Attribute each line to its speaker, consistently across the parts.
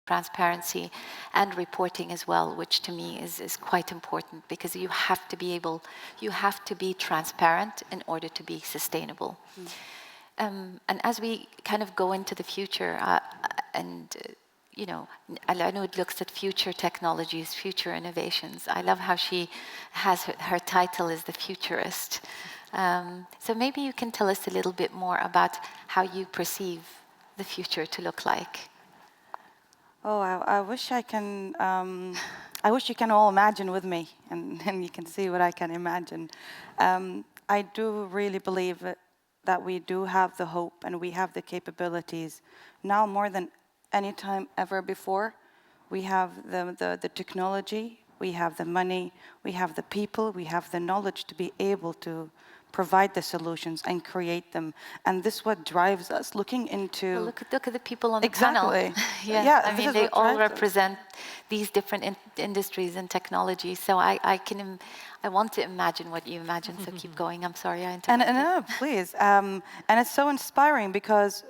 Speaker 1: transparency and reporting as well, which to me is quite important, because you have to be transparent in order to be sustainable. And as we kind of go into the future, you know, I know it looks at future technologies, future innovations. I love how she has her title is the futurist. So maybe you can tell us a little bit more about how you perceive the future to look like.
Speaker 2: Oh, I wish I can. I wish you can all imagine with me, and you can see what I can imagine. I do really believe that we do have the hope and we have the capabilities now more than any time ever before. We have the technology, we have the money, we have the people, we have the knowledge to be able to provide the solutions and create them. And this is what drives us, looking into...
Speaker 1: Well, look at the people on the panel.
Speaker 2: Exactly.
Speaker 1: Yeah, I mean, they all represent these different industries and technologies. So I want to imagine what you imagine, so keep going. I'm sorry, I interrupted.
Speaker 2: No, please. And it's so inspiring because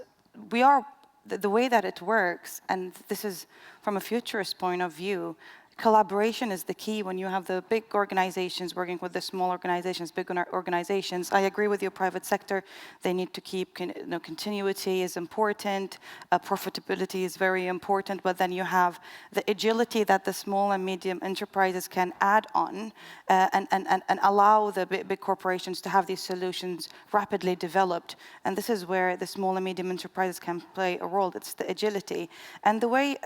Speaker 2: we are... The way that it works, and this is from a futurist point of view, collaboration is the key when you have the big organizations working with the small organizations, big organizations. I agree with your private sector. They need to keep, continuity is important, profitability is very important, but then you have the agility that the small and medium enterprises can add on and allow the big corporations to have these solutions rapidly developed. And this is where the small and medium enterprises can play a role. It's the agility. And the way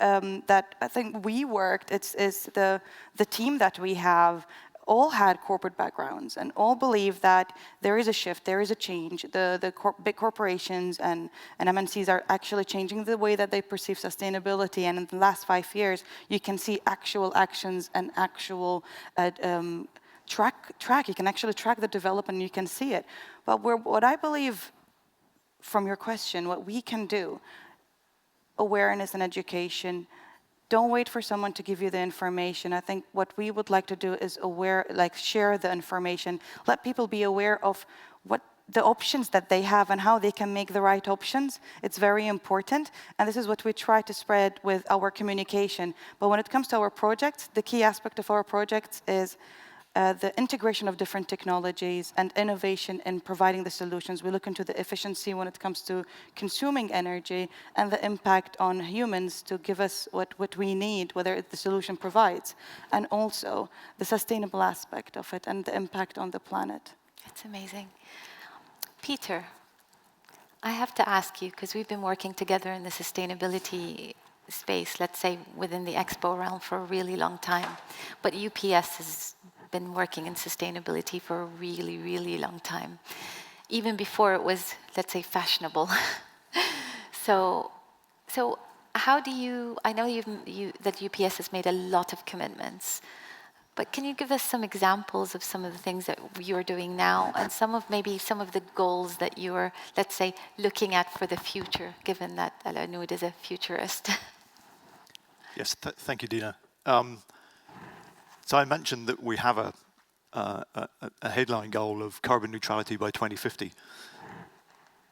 Speaker 2: that I think we worked, is the team that we have all had corporate backgrounds and all believe that there is a shift, there is a change. The big corporations and MNCs are actually changing the way that they perceive sustainability. And in the last 5 years, you can see actual actions and actual track. You can actually track the development, and you can see it. But what I believe from your question, what we can do, awareness and education. Don't wait for someone to give you the information. I think what we would like to do is share the information. Let people be aware of what the options that they have and how they can make the right options. It's very important. And this is what we try to spread with our communication. But when it comes to our projects, the key aspect of our projects is the integration of different technologies and innovation in providing the solutions. We look into the efficiency when it comes to consuming energy and the impact on humans to give us what we need, whether the solution provides, and also the sustainable aspect of it and the impact on the planet.
Speaker 1: That's amazing. Peter, I have to ask you, because we've been working together in the sustainability space, let's say within the Expo realm, for a really long time. But UPS has been working in sustainability for a really, really long time, even before it was, let's say, fashionable. So how do you? I know that UPS has made a lot of commitments, but can you give us some examples of some of the things that you're doing now, and maybe some of the goals that you're, let's say, looking at for the future, given that Al-Anud is a futurist?
Speaker 3: Yes, thank you, Dina. So I mentioned that we have a headline goal of carbon neutrality by 2050.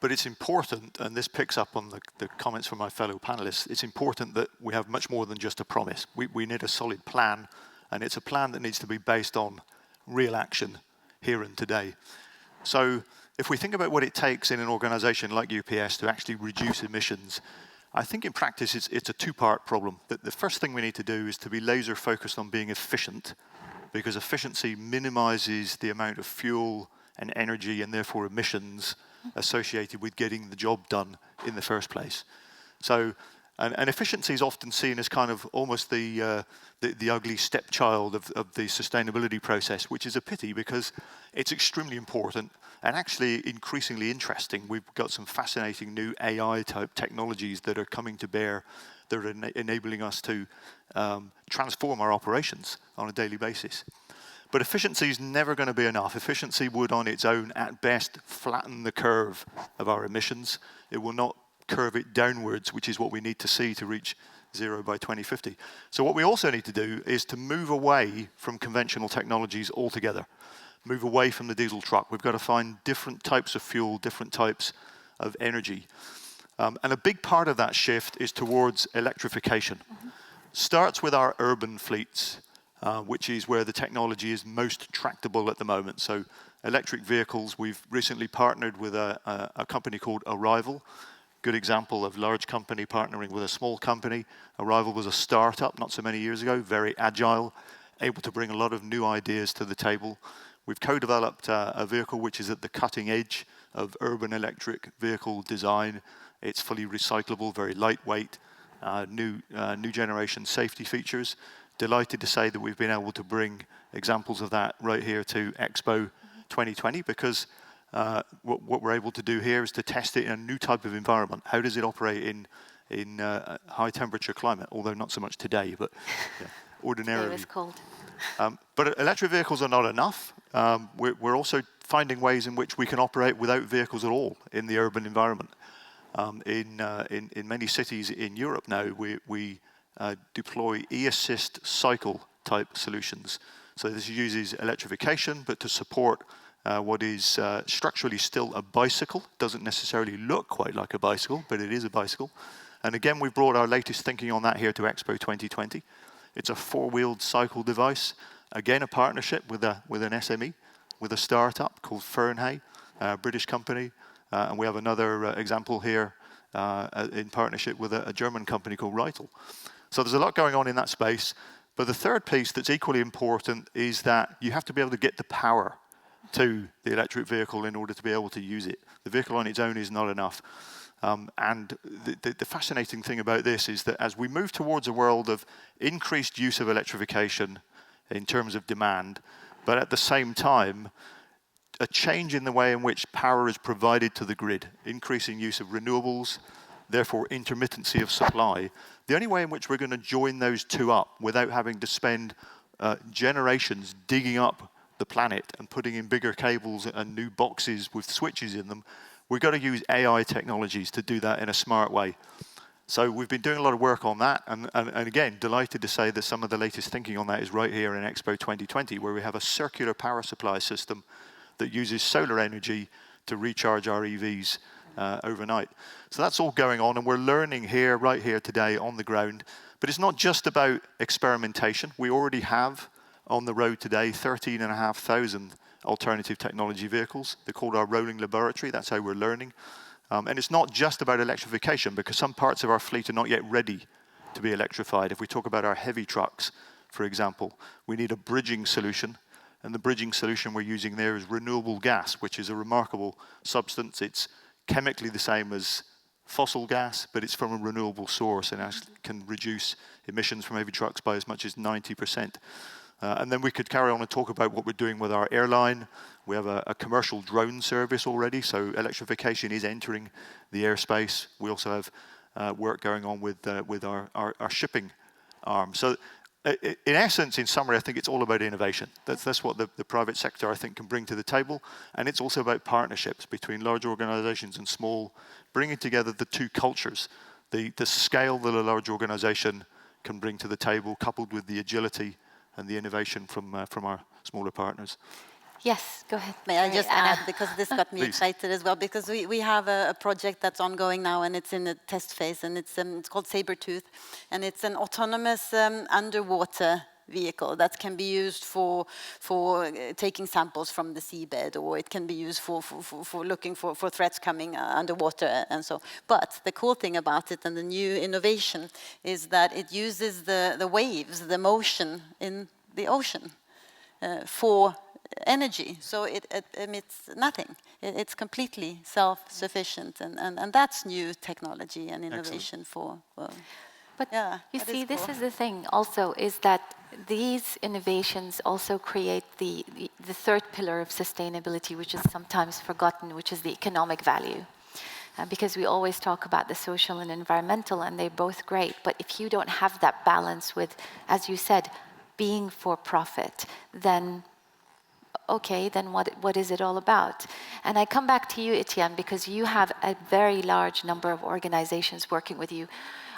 Speaker 3: But it's important, and this picks up on the comments from my fellow panelists, it's important that we have much more than just a promise. We need a solid plan, and it's a plan that needs to be based on real action here and today. So if we think about what it takes in an organization like UPS to actually reduce emissions, I think in practice it's a two-part problem. The first thing we need to do is to be laser focused on being efficient, because efficiency minimizes the amount of fuel and energy and therefore emissions associated with getting the job done in the first place. So, and efficiency is often seen as kind of almost the ugly stepchild of the sustainability process, which is a pity because it's extremely important and actually increasingly interesting. We've got some fascinating new AI-type technologies that are coming to bear that are enabling us to transform our operations on a daily basis. But efficiency is never going to be enough. Efficiency would on its own, at best, flatten the curve of our emissions. It will not curve it downwards, which is what we need to see to reach zero by 2050. So what we also need to do is to move away from conventional technologies altogether. Move away from the diesel truck. We've got to find different types of fuel, different types of energy. And a big part of that shift is towards electrification. Mm-hmm. starts with our urban fleets, which is where the technology is most tractable at the moment. So electric vehicles, we've recently partnered with a company called Arrival. Good example of large company partnering with a small company. Arrival was a startup not so many years ago, very agile, able to bring a lot of new ideas to the table. We've co-developed a vehicle which is at the cutting edge of urban electric vehicle design. It's fully recyclable, very lightweight, new generation safety features. Delighted to say that we've been able to bring examples of that right here to Expo 2020, because what we're able to do here is to test it in a new type of environment. How does it operate in high temperature climate? Although not so much today, but yeah, ordinarily.
Speaker 1: It was cold.
Speaker 3: But electric vehicles are not enough. We're also finding ways in which we can operate without vehicles at all in the urban environment. In many cities in Europe now, we deploy e-assist cycle type solutions. So this uses electrification, but to support what is structurally still a bicycle. Doesn't necessarily look quite like a bicycle, but it is a bicycle. And again, we've brought our latest thinking on that here to Expo 2020. It's a four-wheeled cycle device. Again, a partnership with an SME, with a startup called Fernhay, a British company. And we have another example here in partnership with a German company called Roundtable. So there's a lot going on in that space. But the third piece that's equally important is that you have to be able to get the power to the electric vehicle in order to be able to use it. The vehicle on its own is not enough. And the fascinating thing about this is that as we move towards a world of increased use of electrification in terms of demand, but at the same time, a change in the way in which power is provided to the grid, increasing use of renewables, therefore intermittency of supply. The only way in which we're going to join those two up without having to spend generations digging up the planet and putting in bigger cables and new boxes with switches in them, we've got to use AI technologies to do that in a smart way. So we've been doing a lot of work on that, and again, delighted to say that some of the latest thinking on that is right here in Expo 2020, where we have a circular power supply system that uses solar energy to recharge our EVs overnight. So that's all going on, and we're learning here, right here today on the ground. But it's not just about experimentation. We already have on the road today 13,500 alternative technology vehicles. They're called our rolling laboratory. That's how we're learning. And it's not just about electrification, because some parts of our fleet are not yet ready to be electrified. If we talk about our heavy trucks, for example, we need a bridging solution. And the bridging solution we're using there is renewable gas, which is a remarkable substance. It's chemically the same as fossil gas, but it's from a renewable source and actually can reduce emissions from heavy trucks by as much as 90%. And then we could carry on and talk about what we're doing with our airline. We have a commercial drone service already, so electrification is entering the airspace. We also have work going on with our shipping arm. So in essence, in summary, I think it's all about innovation. That's what the private sector, I think, can bring to the table. And it's also about partnerships between large organizations and small, bringing together the two cultures, the scale that a large organization can bring to the table, coupled with the agility and the innovation from our smaller partners.
Speaker 1: Yes, go ahead.
Speaker 4: May I just
Speaker 1: Anna.
Speaker 4: add, because this got me excited as well, because we have a project that's ongoing now, and it's in the test phase, and it's called Sabertooth, and it's an autonomous underwater vehicle that can be used for taking samples from the seabed, or it can be used for looking for threats coming underwater and so. But the cool thing about it and the new innovation is that it uses the waves, the motion in the ocean for energy, so it emits nothing. It's completely self-sufficient, and that's new technology and innovation.
Speaker 3: Excellent.
Speaker 1: But
Speaker 4: Yeah,
Speaker 1: you see, this
Speaker 4: cool.
Speaker 1: is the thing also, is that these innovations also create the third pillar of sustainability, which is sometimes forgotten, which is the economic value. Because we always talk about the social and environmental, and they're both great, but if you don't have that balance with, as you said, being for profit, then okay, then what is it all about? And I come back to you, Etienne, because you have a very large number of organizations working with you.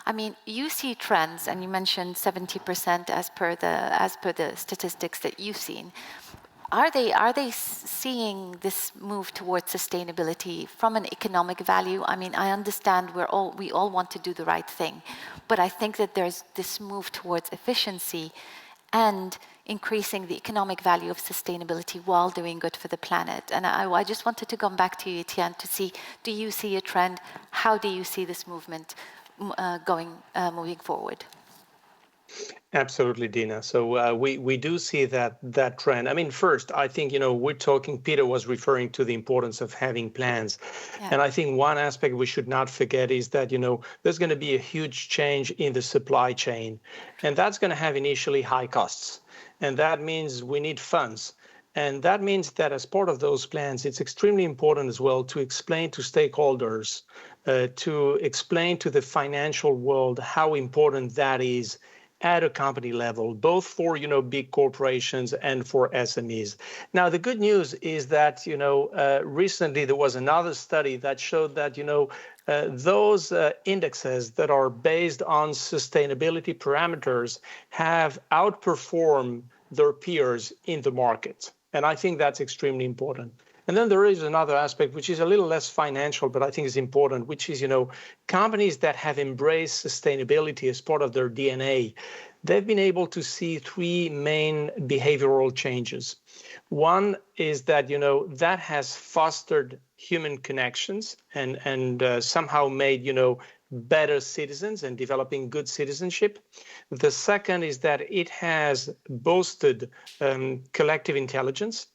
Speaker 1: I mean, you see trends, and you mentioned 70% as per the statistics that you've seen. are they seeing this move towards sustainability from an economic value? I mean, I understand we all want to do the right thing, but I think that there's this move towards efficiency and increasing the economic value of sustainability while doing good for the planet. And I just wanted to come back to you, Etienne, to see, do you see a trend? How do you see this movement moving forward?
Speaker 5: Absolutely, Dina. So we do see that trend. I mean, first, I think, we're talking, Peter was referring to the importance of having plans.
Speaker 1: Yeah.
Speaker 5: And I think one aspect we should not forget is that, there's going to be a huge change in the supply chain. And that's going to have initially high costs. And that means we need funds. And that means that as part of those plans, it's extremely important as well to explain to stakeholders, to explain to the financial world how important that is at a company level, both for big corporations and for SMEs. Now, the good news is that recently there was another study that showed that those indexes that are based on sustainability parameters have outperformed their peers in the market, and I think that's extremely important. And then there is another aspect, which is a little less financial, but I think is important, which is, companies that have embraced sustainability as part of their DNA, they've been able to see three main behavioral changes. One is that, that has fostered human connections and somehow made, better citizens and developing good citizenship. The second is that it has boosted collective intelligence.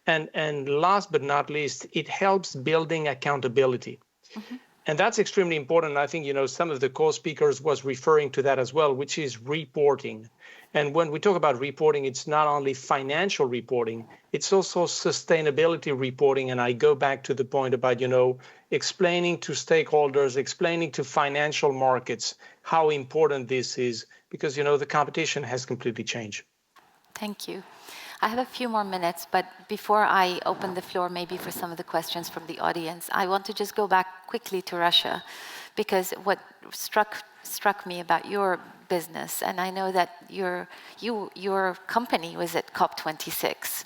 Speaker 5: And last but not least, it helps building accountability. Mm-hmm. And that's extremely important. I think, some of the co-speakers was referring to that as well, which is reporting. And when we talk about reporting, it's not only financial reporting, it's also sustainability reporting. And I go back to the point about, explaining to stakeholders, explaining to financial markets how important this is, because, the competition has completely changed.
Speaker 1: Thank you. I have a few more minutes, but before I open the floor maybe for some of the questions from the audience, I want to just go back quickly to Russia, because what struck me about your business, and I know that your company was at COP26,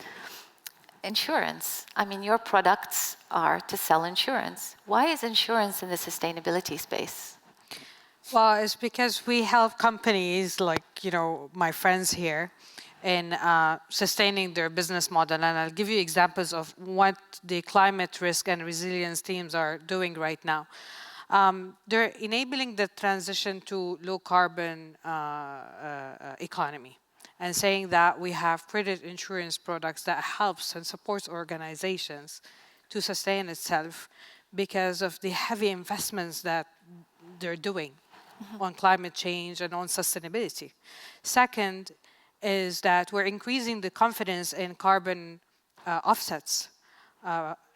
Speaker 1: insurance. I mean, your products are to sell insurance. Why is insurance in the sustainability space?
Speaker 6: Well, it's because we help companies like, my friends here, in sustaining their business model. And I'll give you examples of what the climate risk and resilience teams are doing right now. They're enabling the transition to low carbon economy, and saying that we have credit insurance products that helps and supports organizations to sustain itself because of the heavy investments that they're doing on climate change and on sustainability. Second, is that we're increasing the confidence in carbon offsets.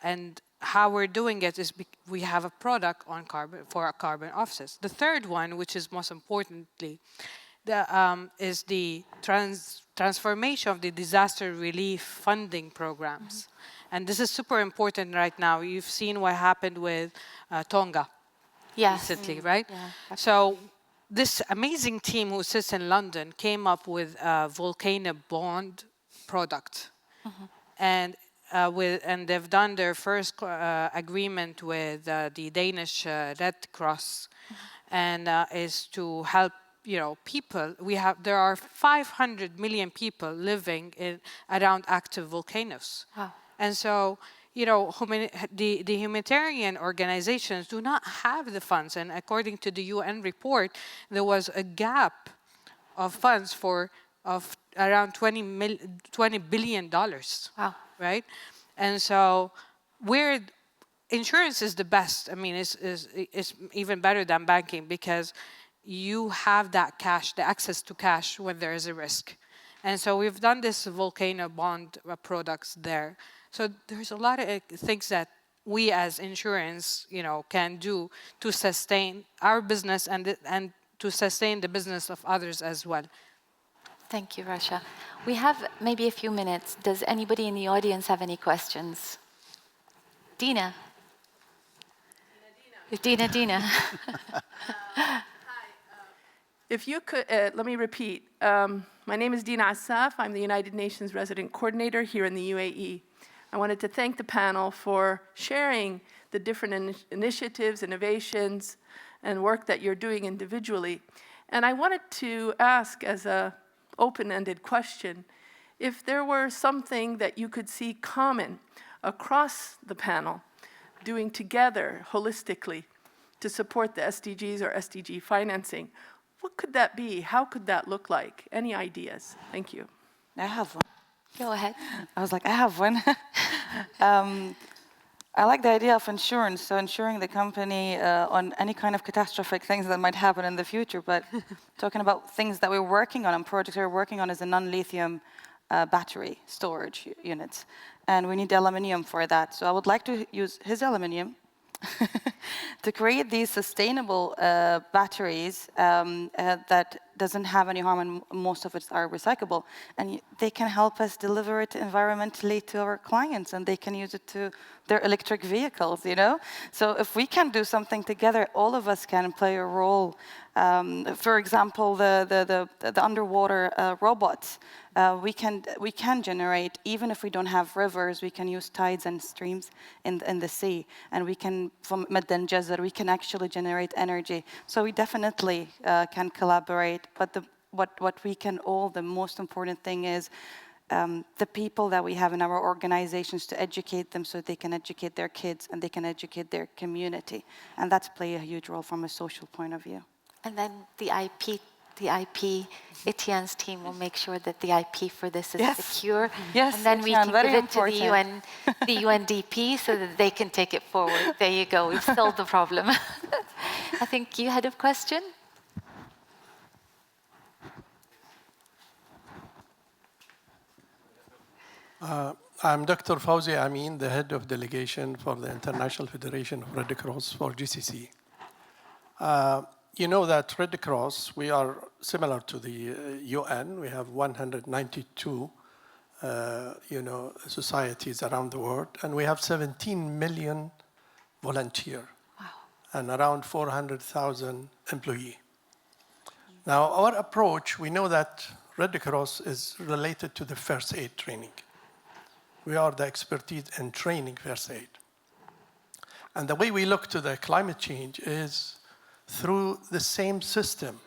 Speaker 6: And how we're doing it is we have a product on carbon offsets. The third one, which is most importantly, is the transformation of the disaster relief funding programs. And this is super important right now. You've seen what happened with Tonga recently, right? Yeah. So this amazing team who sits in London came up with a volcano bond product. And they've done their first agreement with the Danish Red Cross, and is to help people. There are 500 million people living around active volcanoes. Wow. And so the humanitarian organizations do not have the funds. And according to the UN report, there was a gap of funds of around $20 billion. Wow. Right? And so insurance is the best. I mean, it's even better than banking, because you have that cash, the access to cash when there is a risk. And so we've done this volcano bond products there. So there's a lot of things that we as insurance, can do to sustain our business and to sustain the business of others as well.
Speaker 1: Thank you, Rasha. We have maybe a few minutes. Does anybody in the audience have any questions? Dina. Dina.
Speaker 7: Hi. If you could, let me repeat. My My name is Dina Assaf. I'm the United Nations Resident Coordinator here in the UAE. I wanted to thank the panel for sharing the different initiatives, innovations, and work that you're doing individually. And I wanted to ask, as an open-ended question, if there were something that you could see common across the panel, doing together holistically to support the SDGs or SDG financing, what could that be? How could that look like? Any ideas? Thank you.
Speaker 2: I have one.
Speaker 1: Go ahead.
Speaker 2: I was like, I have one. I like the idea of insurance, so insuring the company on any kind of catastrophic things that might happen in the future. But talking about things that we're working on and projects we're working on is a non-lithium battery storage units. And we need aluminium for that. So I would like to use his aluminium to create these sustainable batteries that doesn't have any harm, and most of it are recyclable. And they can help us deliver it environmentally to our clients, and they can use it to their electric vehicles, you know? So if we can do something together, all of us can play a role. For example, the underwater robots. We can generate, even if we don't have rivers, we can use tides and streams in the sea, and we can, from Mad and Jazr, we can actually generate energy. So we definitely can collaborate, but what we can all, the most important thing is the people that we have in our organizations, to educate them so they can educate their kids and they can educate their community. And that's play a huge role from a social point of view.
Speaker 1: And then the IP, Etienne's team will make sure that the IP for this is secure.
Speaker 2: Yes,
Speaker 1: and then we
Speaker 2: Etienne,
Speaker 1: can give it
Speaker 2: important.
Speaker 1: to the UNDP so that they can take it forward. There you go, we've solved the problem. I think you had a question?
Speaker 8: I'm Dr. Fawzi Amin, the head of delegation for the International Federation of Red Cross for GCC. You know that Red Cross, we are similar to the UN. We have 192 societies around the world, and we have 17 million volunteers and around 400,000 employees. Now, our approach, we know that Red Cross is related to the first aid training. We are the expertise in training first aid. And the way we look to the climate change is through the same system.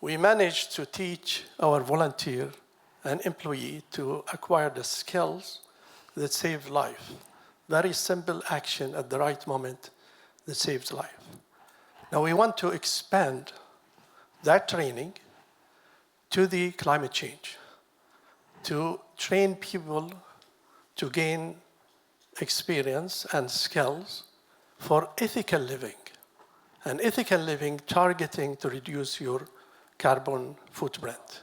Speaker 8: We managed to teach our volunteer and employee to acquire the skills that save life. Very simple action at the right moment that saves life. Now we want to expand that training to the climate change, to train people to gain experience and skills for ethical living. And ethical living targeting to reduce your carbon footprint.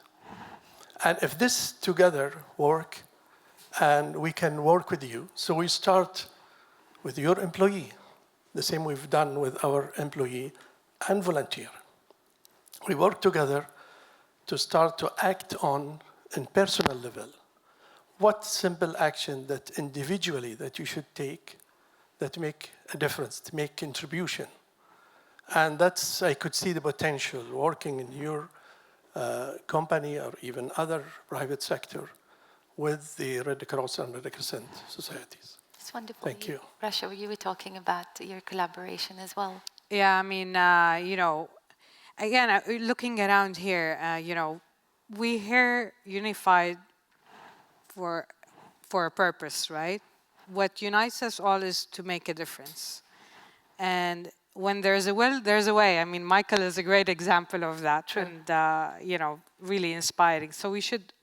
Speaker 8: And if this together work, and we can work with you, so we start with your employee, the same we've done with our employee and volunteer. We work together to start to act on, in personal level, what simple action that individually that you should take that make a difference, to make contribution. And that's, I could see the potential working in your company or even other private sector with the Red Cross and Red Crescent societies.
Speaker 1: It's wonderful.
Speaker 8: Thank you.
Speaker 1: Rasha, you were talking about your collaboration as well.
Speaker 6: Yeah, I mean, again, looking around here, we here unified for a purpose, right? What unites us all is to make a difference. And when there's a will, there's a way. I mean, Michael is a great example of that. True. And, really inspiring. So we should,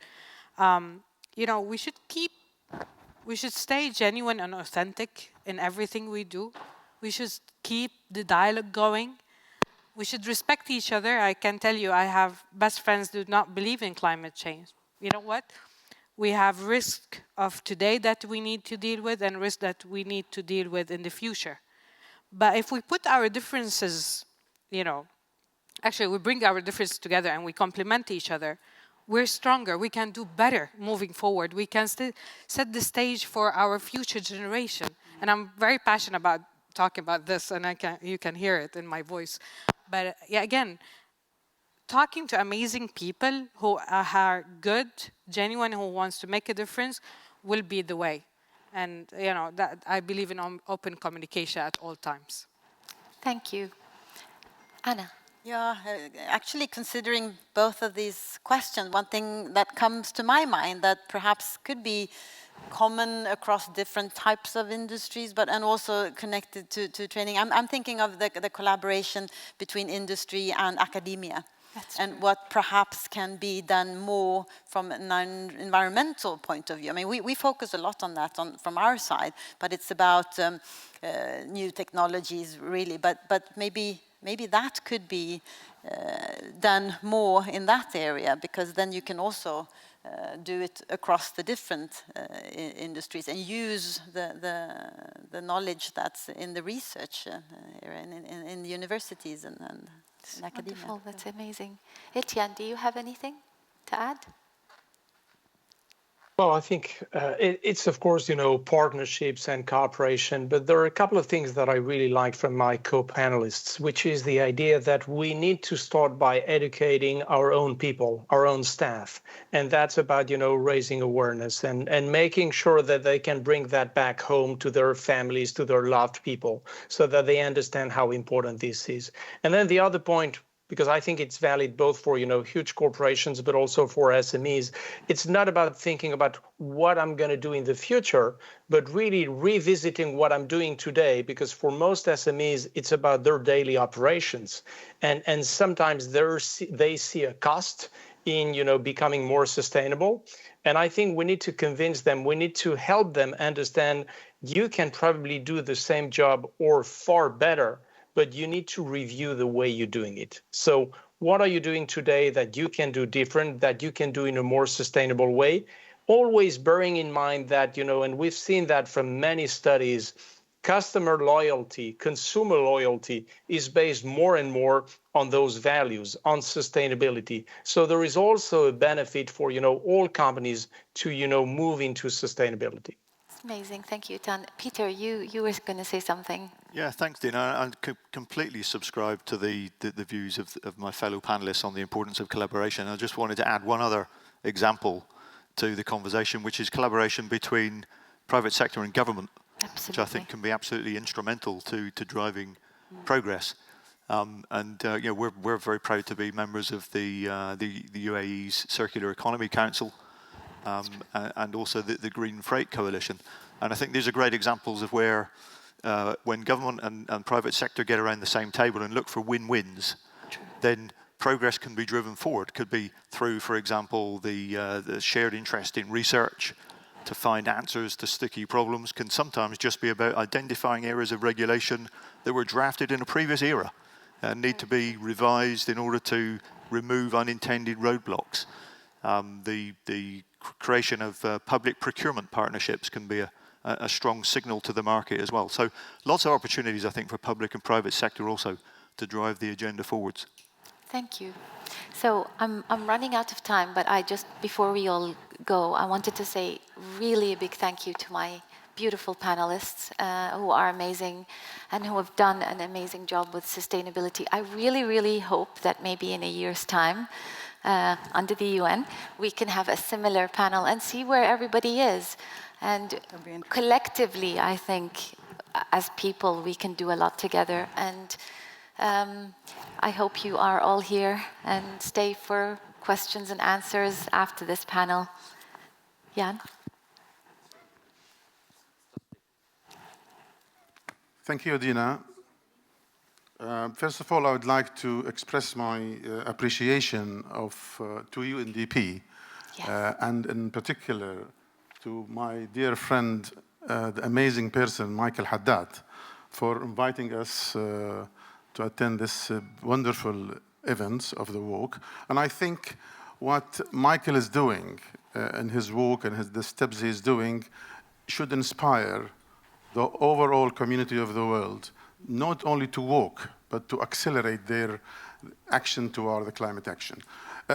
Speaker 6: we should stay genuine and authentic in everything we do. We should keep the dialogue going. We should respect each other. I can tell you, I have best friends who do not believe in climate change. You know what? We have risk of today that we need to deal with and risk that we need to deal with in the future. But if we put our differences, actually we bring our differences together and we complement each other, we're stronger, we can do better moving forward. We can set the stage for our future generation. And I'm very passionate about talking about this, and you can hear it in my voice. But yeah, again, talking to amazing people who are good, genuine, who wants to make a difference, will be the way. And that I believe in open communication at all times.
Speaker 1: Thank you. Anna.
Speaker 4: Yeah, actually considering both of these questions, one thing that comes to my mind that perhaps could be common across different types of industries, and also connected to training. I'm thinking of the collaboration between industry and academia. And what perhaps can be done more from an environmental point of view. I mean, we focus a lot on that from our side, but it's about new technologies, really. But maybe that could be done more in that area, because then you can also do it across the different industries and use the knowledge that's in the research area, in the universities and in academia.
Speaker 1: Wonderful, that's amazing. Etienne, do you have anything to add?
Speaker 5: Well, I think it's, of course, partnerships and cooperation, but there are a couple of things that I really like from my co-panelists, which is the idea that we need to start by educating our own people, our own staff. And that's about, raising awareness and making sure that they can bring that back home to their families, to their loved people, so that they understand how important this is. And then the other point, because I think it's valid both for, huge corporations, but also for SMEs. It's not about thinking about what I'm going to do in the future, but really revisiting what I'm doing today, because for most SMEs, it's about their daily operations. And sometimes they see a cost in, becoming more sustainable. And I think we need to convince them, we need to help them understand you can probably do the same job or far better, but you need to review the way you're doing it. So what are you doing today that you can do different, that you can do in a more sustainable way? Always bearing in mind that, and we've seen that from many studies, customer loyalty, consumer loyalty is based more and more on those values, on sustainability. So there is also a benefit for, all companies to, move into sustainability.
Speaker 1: Amazing, thank you, Tan. Peter, you were going to say something.
Speaker 3: Yeah, thanks, Dina. I completely subscribe to the views of my fellow panelists on the importance of collaboration. I just wanted to add one other example to the conversation, which is collaboration between private sector and government, which I think can be absolutely instrumental to driving progress. We're very proud to be members of the UAE's Circular Economy Council. And also the Green Freight Coalition. And I think these are great examples of where when government and private sector get around the same table and look for win-wins, then progress can be driven forward. Could be through, for example, the shared interest in research to find answers to sticky problems, can sometimes just be about identifying areas of regulation that were drafted in a previous era and need to be revised in order to remove unintended roadblocks. The creation of public procurement partnerships can be a strong signal to the market as well. So lots of opportunities, I think, for public and private sector also to drive the agenda forwards.
Speaker 1: Thank you. So I'm running out of time, but before we all go, I wanted to say really a big thank you to my beautiful panelists who are amazing and who have done an amazing job with sustainability. I really, really hope that maybe in a year's time, under the UN, we can have a similar panel and see where everybody is. And collectively, I think, as people, we can do a lot together. And I hope you are all here and stay for questions and answers after this panel. Jan?
Speaker 9: Thank you, Dina. First of all, I would like to express my appreciation to UNDP, and in particular to my dear friend, the amazing person, Michael Haddad, for inviting us to attend this wonderful events of the walk. And I think what Michael is doing in his walk and the steps he's doing should inspire the overall community of the world, not only to walk, but to accelerate their action toward the climate action.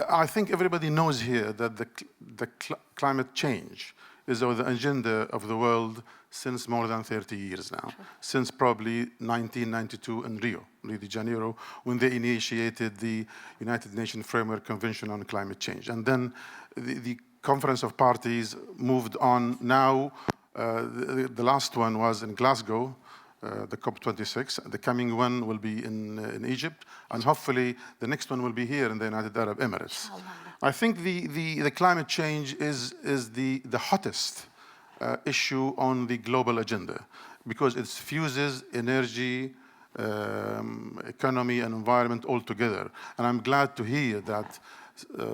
Speaker 9: I think everybody knows here that the climate change is on the agenda of the world since more than 30 years now, since probably 1992 in Rio, Rio de Janeiro, when they initiated the United Nations Framework Convention on Climate Change. And then the Conference of Parties moved on. Now, the last one was in Glasgow, the COP26. The coming one will be in Egypt, and hopefully the next one will be here in the United Arab Emirates. I think the climate change is the hottest issue on the global agenda, because it fuses energy, economy, and environment all together. And I'm glad to hear that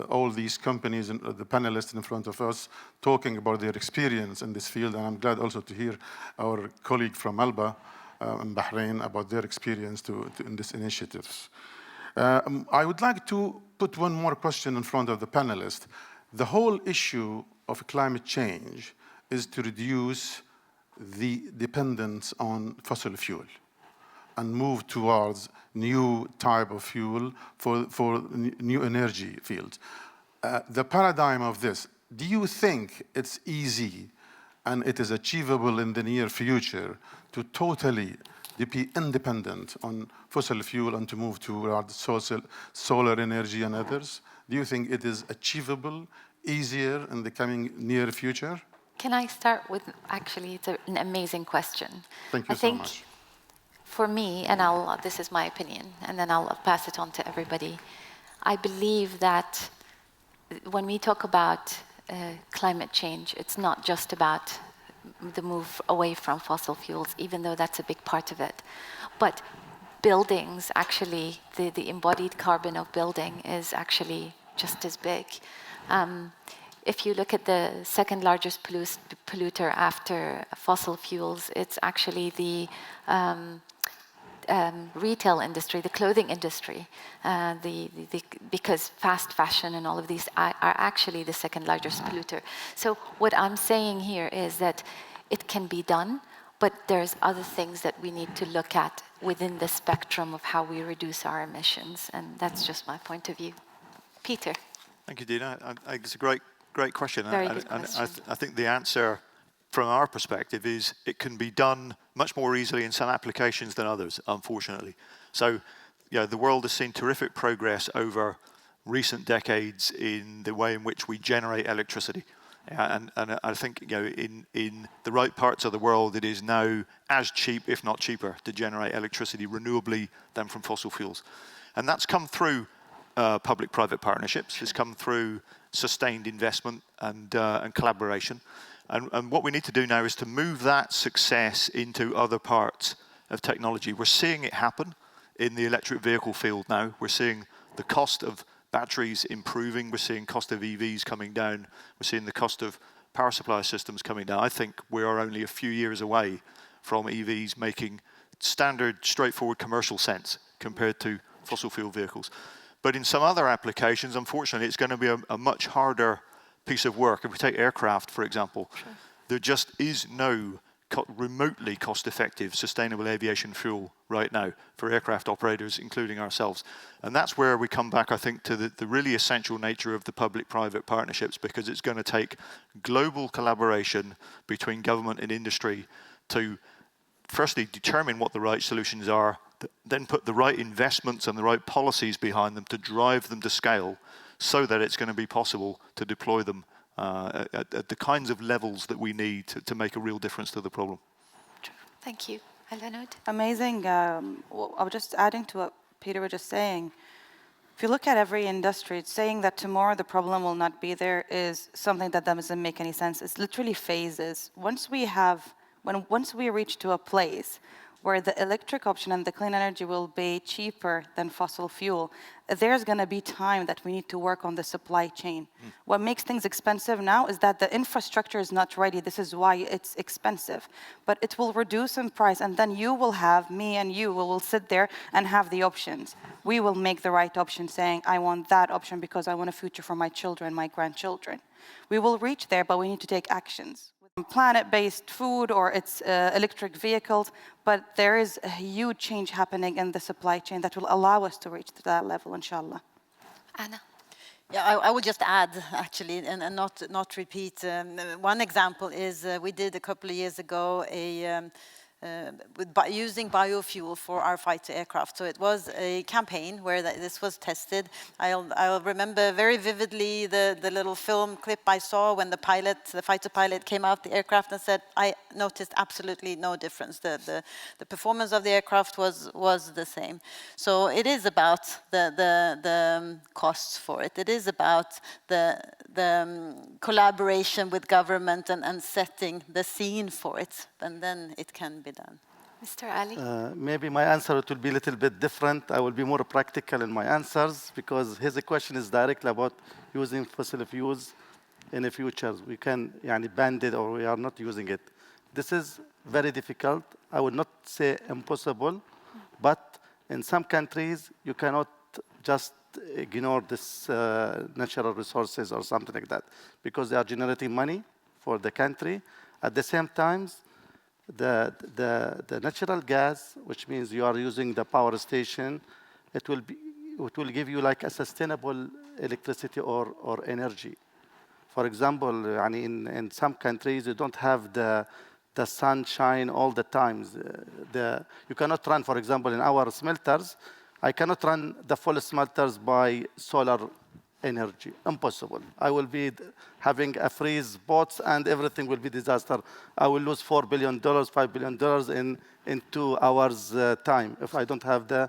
Speaker 9: all these companies and the panelists in front of us talking about their experience in this field. And I'm glad also to hear our colleague from Alba in Bahrain about their experience in these initiatives. I would like to put one more question in front of the panelists. The whole issue of climate change is to reduce the dependence on fossil fuel and move towards new type of fuel for new energy fields. The paradigm of this, do you think it's easy and it is achievable in the near future to totally be independent on fossil fuel and to move towards solar energy and others? Do you think it is achievable, easier in the coming near future?
Speaker 1: Can I start with, actually, it's an amazing question.
Speaker 9: Thank you so much.
Speaker 1: For me, and this is my opinion, and then I'll pass it on to everybody. I believe that when we talk about climate change, it's not just about the move away from fossil fuels, even though that's a big part of it. But buildings, actually, the embodied carbon of building is actually just as big. If you look at the second largest polluter after fossil fuels, it's actually the retail industry, the clothing industry, because fast fashion and all of these are actually the second largest polluter. So what I'm saying here is that it can be done, but there's other things that we need to look at within the spectrum of how we reduce our emissions, and that's just my point of view. Peter.
Speaker 3: Thank you, Dina. I think it's a great question.
Speaker 1: Very good question.
Speaker 3: I think the answer from our perspective is it can be done much more easily in some applications than others, unfortunately. So, the world has seen terrific progress over recent decades in the way in which we generate electricity. And I think, in the right parts of the world, it is now as cheap, if not cheaper, to generate electricity renewably than from fossil fuels. And that's come through public-private partnerships. It's come through sustained investment and collaboration. And what we need to do now is to move that success into other parts of technology. We're seeing it happen in the electric vehicle field now. We're seeing the cost of batteries improving. We're seeing cost of EVs coming down. We're seeing the cost of power supply systems coming down. I think we are only a few years away from EVs making standard, straightforward commercial sense compared to fossil fuel vehicles. But in some other applications, unfortunately, it's going to be a much harder piece of work. If we take aircraft, for example, there just is no remotely cost-effective sustainable aviation fuel right now for aircraft operators, including ourselves. And that's where we come back, I think, to the really essential nature of the public-private partnerships, because it's going to take global collaboration between government and industry to firstly determine what the right solutions are, then put the right investments and the right policies behind them to drive them to scale, so that it's going to be possible to deploy them at the kinds of levels that we need to make a real difference to the problem.
Speaker 1: Thank you. Eleanor?
Speaker 2: Amazing. I was just adding to what Peter was just saying. If you look at every industry, it's saying that tomorrow the problem will not be there is something that doesn't make any sense. It's literally phases. Once we reach to a place where the electric option and the clean energy will be cheaper than fossil fuel, there's going to be time that we need to work on the supply chain. What makes things expensive now is that the infrastructure is not ready. This is why it's expensive. But it will reduce in price, and then you will have, me and you, will sit there and have the options. We will make the right option, saying, I want that option because I want a future for my children, my grandchildren. We will reach there, but we need to take actions. Planet-based food or it's electric vehicles, but there is a huge change happening in the supply chain that will allow us to reach to that level, inshallah.
Speaker 1: Anna?
Speaker 4: Yeah, I would just add, actually, and not repeat. One example is we did a couple of years ago using biofuel for our fighter aircraft. So it was a campaign where this was tested. I'll remember very vividly the little film clip I saw when the fighter pilot came out the aircraft and said, I noticed absolutely no difference. The performance of the aircraft was the same. So it is about the costs for it. It is about the collaboration with government and setting the scene for it, and then it can be done.
Speaker 1: Mr. Ali?
Speaker 10: Maybe my answer will be a little bit different. I will be more practical in my answers because his question is directly about using fossil fuels in the future. We can ban it or we are not using it. This is very difficult. I would not say impossible, but in some countries you cannot just ignore this natural resources or something like that because they are generating money for the country. At the same time, the natural gas, which means you are using the power station, it will give you like a sustainable electricity or energy. For example, in some countries you don't have the sunshine all the time. You cannot run, for example, in our smelters, I cannot run the full smelters by solar energy. Impossible. I will be having a freeze spots and everything will be disaster. I will lose $4 billion, $5 billion in 2 hours time if I don't have the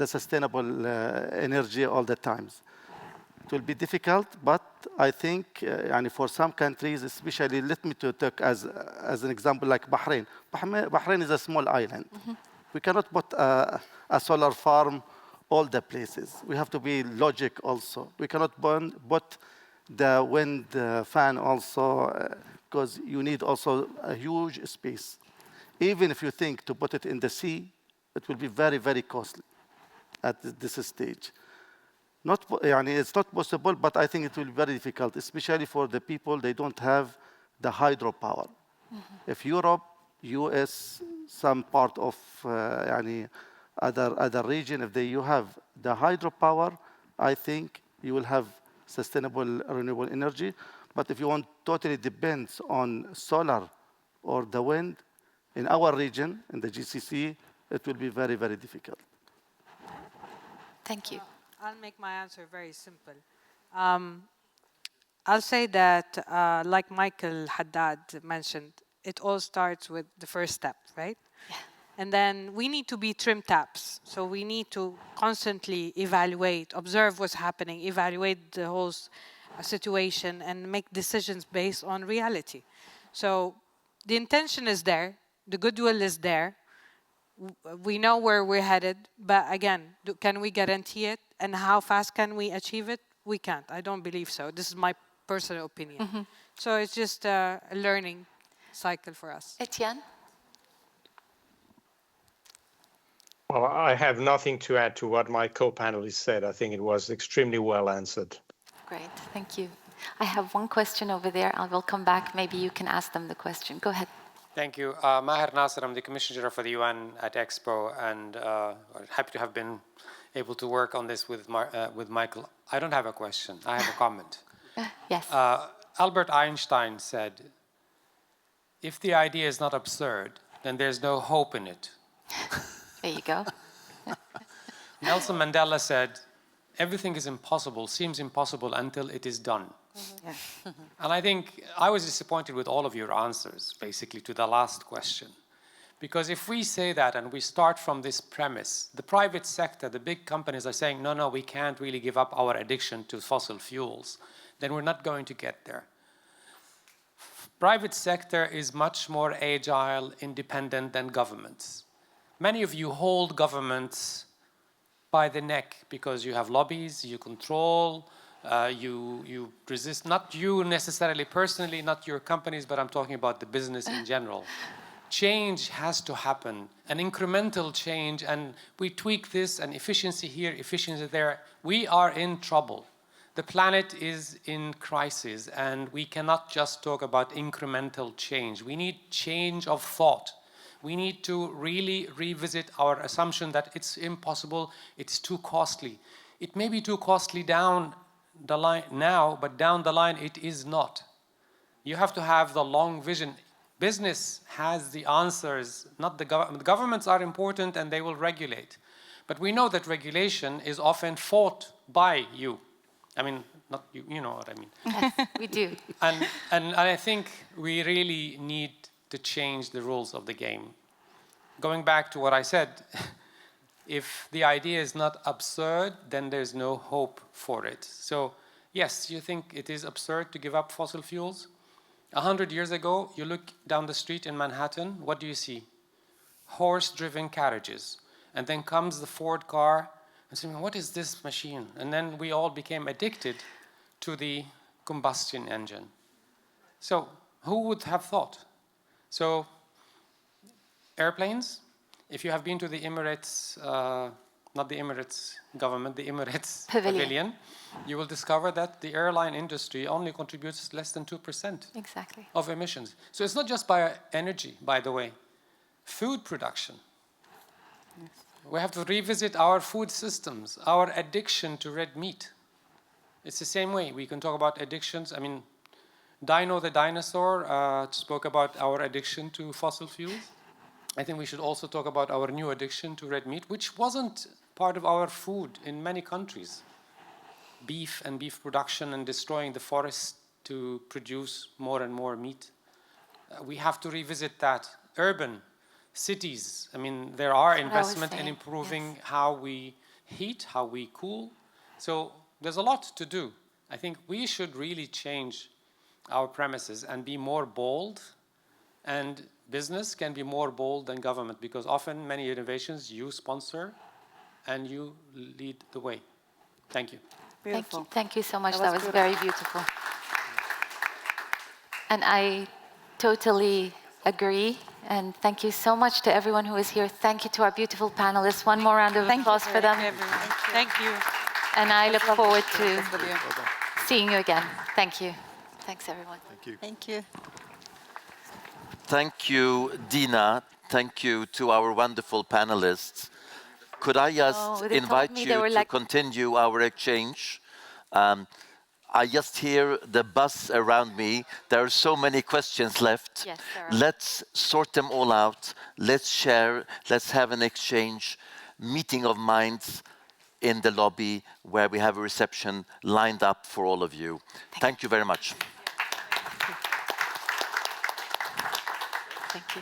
Speaker 10: sustainable energy all the times. It will be difficult, but I think for some countries, especially, let me take as an example like Bahrain. Bahrain is a small island. Mm-hmm. We cannot put a solar farm all the places. We have to be logic also. We cannot put the wind fan also because you need also a huge space. Even if you think to put it in the sea, it will be very, very costly at this stage. It's not possible, but I think it will be very difficult, especially for the people, they don't have the hydropower. Mm-hmm. If Europe, US, some part of other region, if you have the hydropower, I think you will have sustainable renewable energy. But if you want totally depends on solar or the wind, in our region, in the GCC, it will be very, very difficult.
Speaker 1: Thank you.
Speaker 6: I'll make my answer very simple. I'll say that, like Michael Haddad mentioned, it all starts with the first step, right? Yeah. And then we need to be trim taps. So we need to constantly evaluate, observe what's happening, evaluate the whole situation, and make decisions based on reality. So the intention is there, the goodwill is there, we know where we're headed, but again, can we guarantee it? And how fast can we achieve it? We can't. I don't believe so. This is my personal opinion. Mm-hmm. So it's just a learning cycle for us.
Speaker 1: Etienne?
Speaker 5: Well, I have nothing to add to what my co-panelist said. I think it was extremely well answered.
Speaker 1: Great, thank you. I have one question over there. I will come back. Maybe you can ask them the question. Go ahead.
Speaker 11: Thank you. Maher Nasser, I'm the Commissioner for the UN at Expo, and happy to have been able to work on this with Michael. I don't have a question. I have a comment.
Speaker 1: Yes.
Speaker 11: Albert Einstein said, if the idea is not absurd, then there's no hope in it.
Speaker 1: There you go.
Speaker 11: Nelson Mandela said, everything is impossible, seems impossible until it is done. Mm-hmm. Yeah. And I think I was disappointed with all of your answers, basically, to the last question. Because if we say that and we start from this premise, the private sector, the big companies are saying, no, we can't really give up our addiction to fossil fuels, then we're not going to get there. Private sector is much more agile, independent than governments. Many of you hold governments by the neck because you have lobbies, you control, you resist, not you necessarily personally, not your companies, but I'm talking about the business in general. Change has to happen, an incremental change, and we tweak this, and efficiency here, efficiency there. We are in trouble. The planet is in crisis, and we cannot just talk about incremental change. We need change of thought. We need to really revisit our assumption that it's impossible, it's too costly. It may be too costly down the line now, but down the line it is not. You have to have the long vision. Business has the answers, not the government. Governments are important and they will regulate. But we know that regulation is often fought by you. I mean, not you, you know what I mean.
Speaker 1: Yes, we do.
Speaker 11: And I think we really need to change the rules of the game. Going back to what I said, if the idea is not absurd, then there's no hope for it. So yes, you think it is absurd to give up fossil fuels? 100 years ago, you look down the street in Manhattan, what do you see? Horse-driven carriages. And then comes the Ford car, and saying, what is this machine? And then we all became addicted to the combustion engine. So who would have thought? So airplanes, if you have been to the Emirates, not the Emirates government, the Emirates Pavilion, you will discover that the airline industry only contributes less than 2%
Speaker 1: Exactly.
Speaker 11: of emissions. So it's not just by energy, by the way. Food production. Yes. We have to revisit our food systems, our addiction to red meat. It's the same way. We can talk about addictions. I mean, Dino the dinosaur spoke about our addiction to fossil fuels. I think we should also talk about our new addiction to red meat, which wasn't part of our food in many countries. Beef and beef production and destroying the forest to produce more and more meat. We have to revisit that. Urban cities, I mean, there are investment in improving how we heat, how we cool. So there's a lot to do. I think we should really change our premises and be more bold. And business can be more bold than government, because often many innovations you sponsor and you lead the way. Thank you.
Speaker 2: Beautiful.
Speaker 1: Thank you so much. That was very beautiful. And I totally agree. And thank you so much to everyone who is here. Thank you to our beautiful panelists. One more round of applause for them.
Speaker 6: Thank you.
Speaker 1: And I look forward to seeing you again. Thank you. Thanks, everyone.
Speaker 3: Thank you.
Speaker 4: Thank you.
Speaker 12: Thank you, Dina. Thank you to our wonderful panelists. Could I just invite you to continue our exchange? I just hear the buzz around me. There are so many questions left.
Speaker 1: Yes,
Speaker 12: let's sort them all out. Let's share. Let's have an exchange, meeting of minds in the lobby where we have a reception lined up for all of you. Thank you very much.
Speaker 1: Thank you.